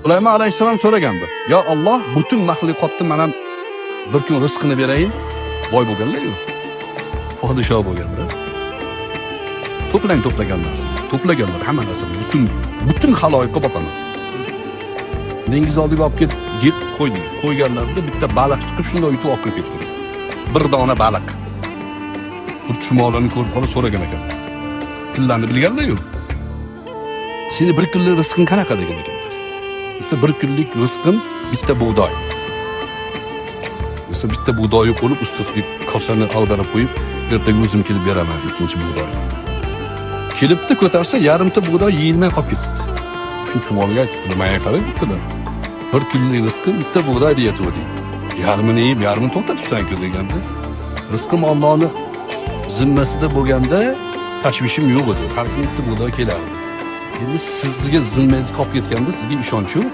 Süleyman Aleyhisselam so'ragandi. Ya Allah bütün mahluqotni mana bir kun rizqini berayin. Boy bo'lganlar-ku. Podshoh bo'lganlar. To'plaganlar. To'plaganlar hamma narsani, bütün haloyiqqa boqaman. Dengiz oldiga olib ketib, yeb qo'ydik. Qo'yganlarida bitta baliq chiqib shunday yutib olib ketdi. Bir dona baliq. Bir chumolani ko'rib qolib so'ragan ekan. Tillarni bilganlar-ku. Seni bir kunlik rizqing qanaqa degan ekan. Esa bir kunlik rizqim bitta bug'doy. Esa bitta bug'doyni qo'yib ustiga kosani ag'darib qo'yib, ertaga o'zim kelib beraman ikkinchi bug'doy. Kelibdi ko'tarsa yarimta bug'doy yeyilmay qolib ketibdi. Chumolga aytib, "Nimaga qarang?" dedilar. Bir kunlik rizqim bitta bug'doy deyatuvdi. Yarmini yeb, yarmini to'xtatibsan-ku deganda, rizqim Allohning zimmasida bo'lganda tashvishim yo'q edi. Har kun bitta bug'doy kelardi. Endi sizga zimmangiz qolib ketganda sizga ishonch yo'q.